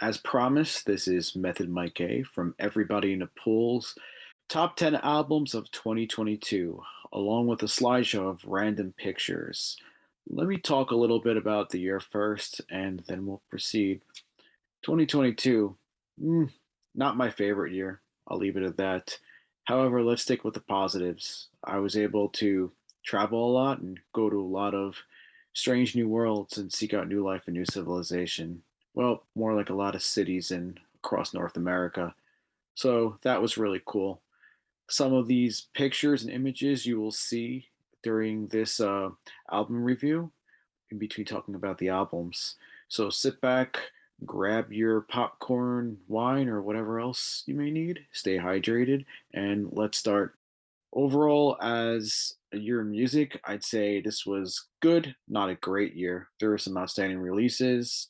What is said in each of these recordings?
As promised, this is Method Mike A from Everybody in the Pool's Top 10 Albums of 2022, along with a slideshow of random pictures. Let me talk a little bit about the year first, and then we'll proceed. 2022, mm, not my favorite year. I'll leave it at that. However, let's stick with the positives. I was able to travel a lot and go to a lot of strange new worlds and seek out new life and new civilization. Well, more like a lot of cities in across North America. So that was really cool. Some of these pictures and images you will see during this album review in between talking about the albums. So sit back, grab your popcorn, wine, or whatever else you may need, stay hydrated, and let's start. Overall, as a year in music, I'd say this was good, not a great year. There were some outstanding releases,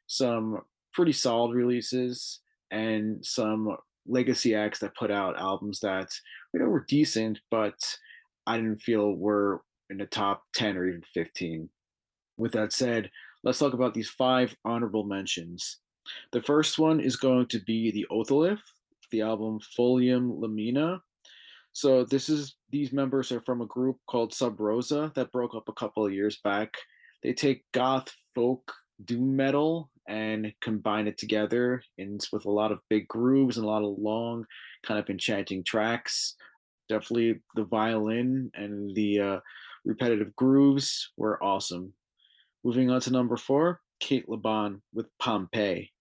some pretty solid releases, and some legacy acts that put out albums that were decent, but I didn't feel were in the top 10 or even 15. With that said, let's talk about these five honorable mentions. The first one is going to be the Otholith, the album Folium Lamina. So these members are from a group called Sub Rosa that broke up a couple of years back. They take goth folk doom metal and combine it together with a lot of big grooves and a lot of long, kind of enchanting tracks. Definitely the violin and the repetitive grooves were awesome. Moving on to number four, Kate Laban with Pompeii.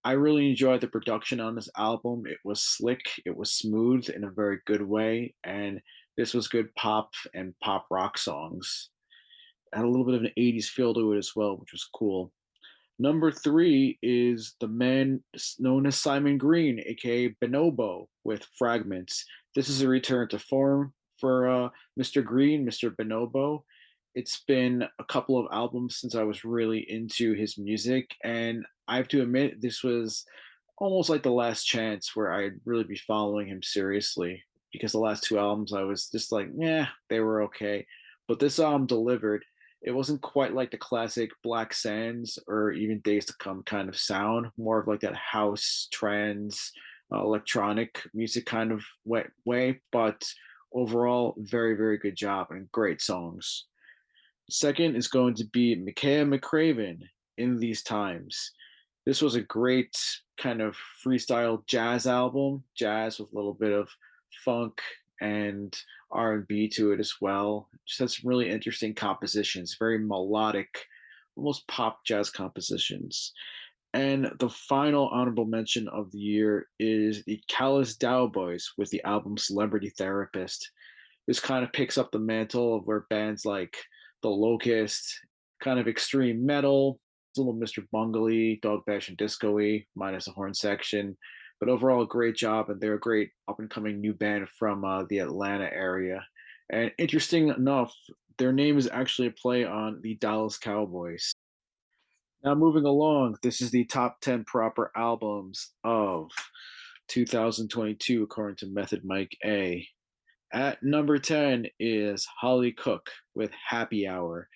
I really enjoyed the production on this album. It was slick, it was smooth in a very good way, and this was good pop and pop rock songs. It had a little bit of an 80s feel to it as well, which was cool. Number three is the man known as Simon Green, aka Bonobo, with Fragments. This is a return to form for Mr. Green, Mr. Bonobo. It's been a couple of albums since I was really into his music, and I have to admit, this was almost like the last chance where I'd really be following him seriously because the last two albums I was just like, yeah, they were okay. But this album delivered. It wasn't quite like the classic Black Sands or even Days to Come kind of sound, more of like that house, trance, electronic music kind of way. But overall, very, very good job and great songs. Second is going to be Micaiah McCraven in These Times. This was a great kind of freestyle jazz album, jazz with a little bit of funk and R&B to it as well. Just has some really interesting compositions, very melodic, almost pop jazz compositions. And the final honorable mention of the year is the Callous Dow Boys with the album Celebrity Therapist. This kind of picks up the mantle of where bands like The Locust, kind of extreme metal, it's a little Mr. Bungley, Dog Bash and Disco-y, minus the horn section. But overall, a great job, and they're a great up and coming new band from the Atlanta area. And interesting enough, their name is actually a play on the Dallas Cowboys. Now, moving along, this is the top 10 proper albums of 2022, according to Method Mike A. At number 10 is Holly Cook with Happy Hour.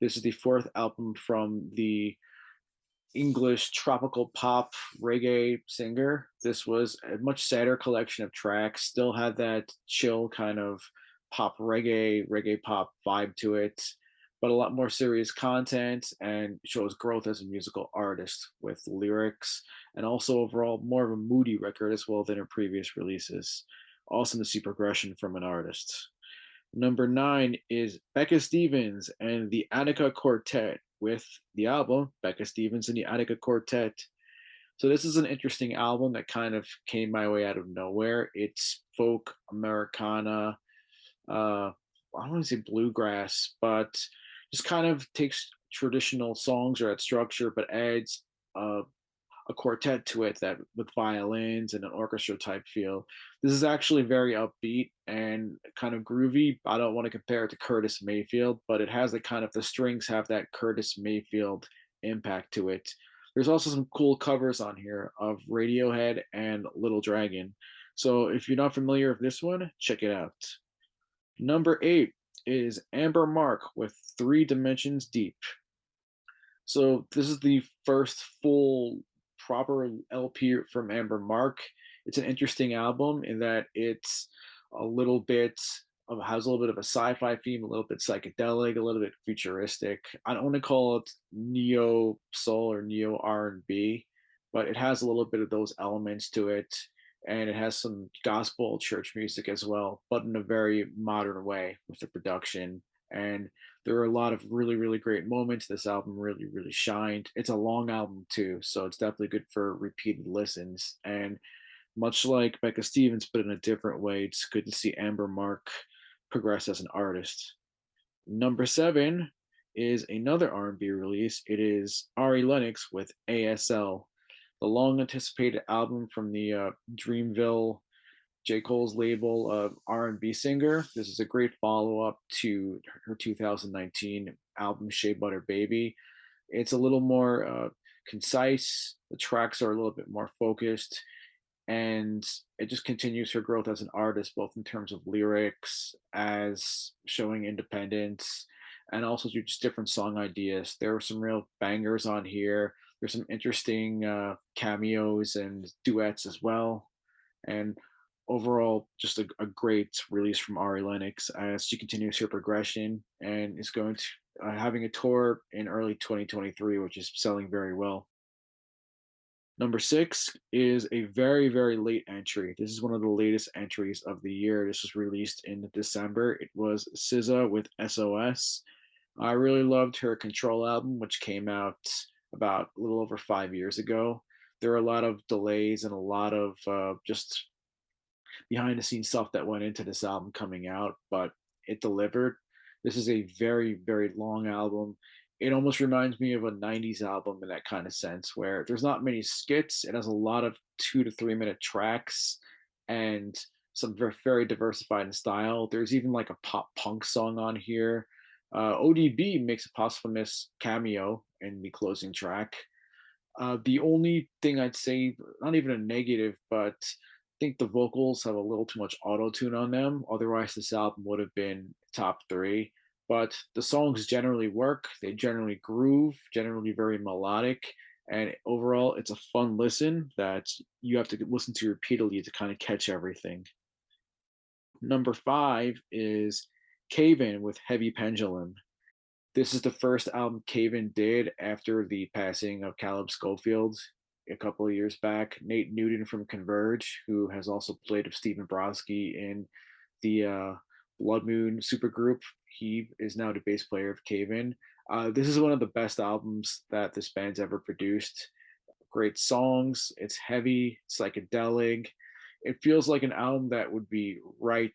This is the fourth album from the English tropical pop reggae singer. This was a much sadder collection of tracks, still had that chill kind of pop reggae pop vibe to it, but a lot more serious content and shows growth as a musical artist with lyrics and also overall more of a moody record as well than her previous releases. Awesome to see progression from an artist. Number nine is Becca Stevens and the Attica Quartet with the album Becca Stevens and the Attica Quartet. So this is an interesting album that kind of came my way out of nowhere. It's folk Americana, I don't want to say bluegrass, but just kind of takes traditional songs or that structure, but adds a quartet to it that with violins and an orchestra type feel. This is actually very upbeat and kind of groovy. I don't want to compare it to Curtis Mayfield, but it has the kind of the strings have that Curtis Mayfield impact to it. There's also some cool covers on here of Radiohead and Little Dragon. So if you're not familiar with this one, check it out. Number eight is Amber Mark with Three Dimensions Deep. So this is the first full proper LP from Amber Mark. It's an interesting album in that it's a little bit has a little bit of a sci-fi theme, a little bit psychedelic, a little bit futuristic. I don't want to call it neo soul or neo R&B, but it has a little bit of those elements to it, and it has some gospel church music as well, but in a very modern way with the production. And there are a lot of really, really great moments. This album really, really shined. It's a long album too, so it's definitely good for repeated listens. And much like Becca Stevens, but in a different way, it's good to see Amber Mark progress as an artist. Number seven is another R&B release. It is Ari Lennox with ASL, the long anticipated album from the Dreamville J. Cole's label of R&B singer. This is a great follow-up to her 2019 album Shea Butter Baby. It's a little more concise. The tracks are a little bit more focused, and it just continues her growth as an artist, both in terms of lyrics, as showing independence, and also just different song ideas. There are some real bangers on here. There's some interesting cameos and duets as well, and overall, just a great release from Ari Lennox as she continues her progression and is going to having a tour in early 2023, which is selling very well. Number six is a very, very late entry. This is one of the latest entries of the year. This was released in December. It was SZA with SOS. I really loved her Control album, which came out about a little over 5 years ago. There are a lot of delays and a lot of just behind the scenes stuff that went into this album coming out, but it delivered. This is a very, very long album. It almost reminds me of a 90s album in that kind of sense, where there's not many skits. It has a lot of 2 to 3 minute tracks and some very, very diversified in style. There's even like a pop punk song on here. ODB makes a posthumous cameo in the closing track. The only thing I'd say, not even a negative, but I think the vocals have a little too much auto tune on them. Otherwise, this album would have been top three. But the songs generally work. They generally groove, generally very melodic. And overall, it's a fun listen that you have to listen to repeatedly to kind of catch everything. Number five is Cave In with Heavy Pendulum. This is the first album Caven did after the passing of Caleb Schofield a couple of years back. Nate Newton from Converge, who has also played with Stephen Brodsky in the Blood Moon supergroup, he is now the bass player of Caven. This is one of the best albums that this band's ever produced. Great songs. It's heavy, psychedelic. It feels like an album that would be right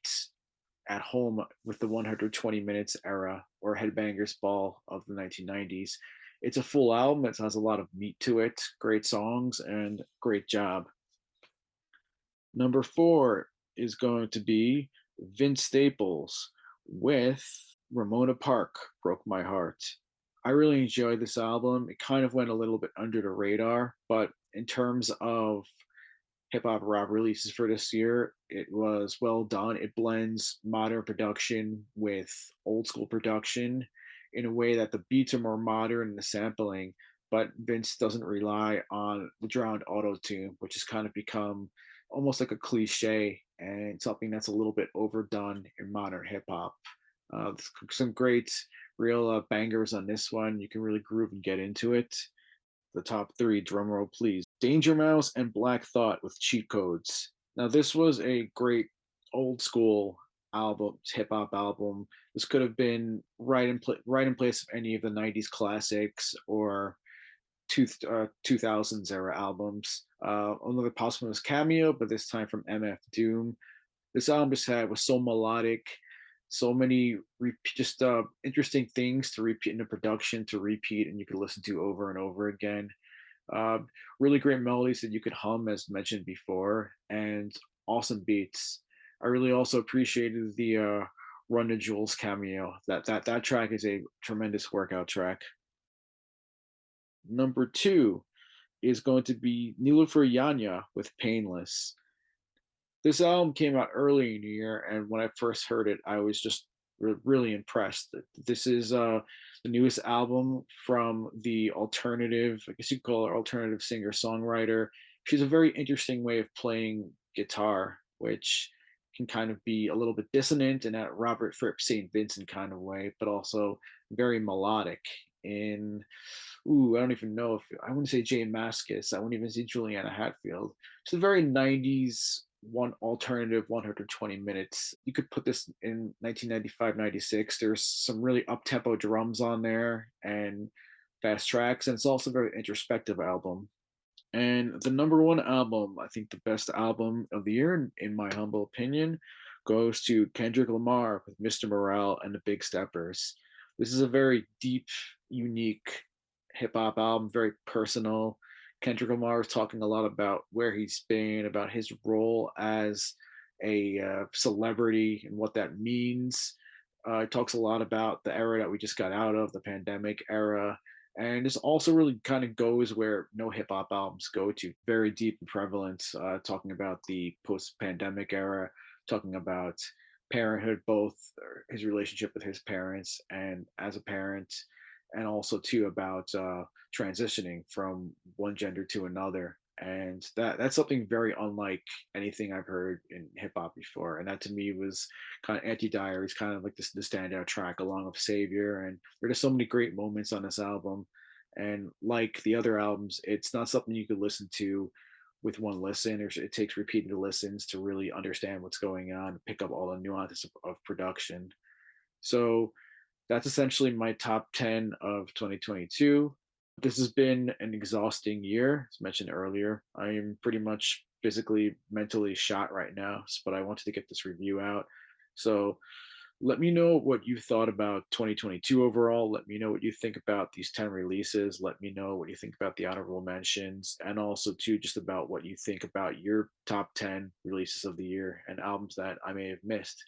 at home with the 120 minutes era or Headbangers Ball of the 1990s. It's a full album. It has a lot of meat to it, great songs, and great job. Number four is going to be Vince Staples with Ramona Park, Broke My Heart. I really enjoyed this album. It kind of went a little bit under the radar, but in terms of hip hop rap releases for this year, it was well done. It blends modern production with old school production in a way that the beats are more modern in the sampling, but Vince doesn't rely on the drowned auto tune, which has kind of become almost like a cliche and something that's a little bit overdone in modern hip hop. Some great real bangers on this one. You can really groove and get into it. The top three, drumroll please. Danger Mouse and Black Thought with Cheat Codes. Now, this was a great old school album, hip hop album. This could have been right in place of any of the '90s classics or 2000s era albums. Another possible was Cameo, but this time from MF Doom. This album just was so melodic, so many just interesting things to repeat in the production, to repeat, and you could listen to over and over again. Uh, really great melodies that you could hum, as mentioned before, and awesome beats. I really also appreciated the Run the Jewels cameo. That track is a tremendous workout track. Number two is going to be Niloufer Yanya with Painless. This album came out early in the year, and when I first heard it, I was just really impressed. This is the newest album from the alternative, I guess you could call her alternative singer songwriter. She has a very interesting way of playing guitar, which can kind of be a little bit dissonant in that Robert Fripp St. Vincent kind of way, but also very melodic in, ooh, I don't even know if I wouldn't say Jane Mascis. I wouldn't even say Juliana Hatfield. It's a very 90s one alternative 120 minutes. You could put this in 1995, 96. There's some really up-tempo drums on there and fast tracks, and it's also a very introspective album. And the number one album, I think the best album of the year, in my humble opinion, goes to Kendrick Lamar with Mr. Morale and the Big Steppers. This is a very deep, unique hip hop album, very personal. Kendrick Lamar is talking a lot about where he's been, about his role as a celebrity and what that means. It talks a lot about the era that we just got out of, the pandemic era, and this also really kind of goes where no hip hop albums go to, very deep and prevalent, talking about the post pandemic era, talking about parenthood, both his relationship with his parents and as a parent, and also too about transitioning from one gender to another. And that's something very unlike anything I've heard in hip hop before. And that to me was kind of Anti Diaries, kind of like this the standout track along with Savior. And there are just so many great moments on this album. And like the other albums, it's not something you could listen to with one listen. It takes repeated listens to really understand what's going on, pick up all the nuances of production. So that's essentially my top 10 of 2022. This has been an exhausting year, as mentioned earlier. I am pretty much physically, mentally shot right now, but I wanted to get this review out. So let me know what you thought about 2022 overall. Let me know what you think about these 10 releases. Let me know what you think about the honorable mentions, and also too just about what you think about your top 10 releases of the year and albums that I may have missed.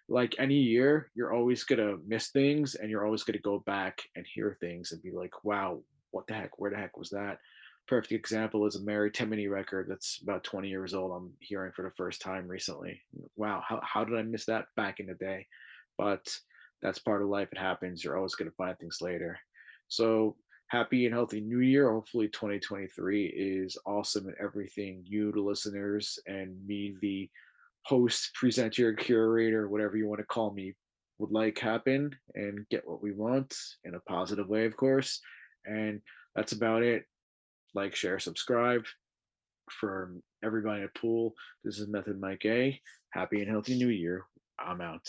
Like any year, you're always gonna miss things, and you're always gonna go back and hear things and be like, "Wow, what the heck? Where the heck was that?" Perfect example is a Mary Timony record that's about 20 years old. I'm hearing for the first time recently. Wow, how did I miss that back in the day? But that's part of life. It happens. You're always gonna find things later. So happy and healthy new year. Hopefully 2023 is awesome in everything you, the listeners, and me, the host, presenter, curator, whatever you want to call me, would like happen and get what we want in a positive way, of course. And that's about it. Like, share, subscribe. For everybody at Pool, this is Method Mike A. Happy and healthy new year. I'm out.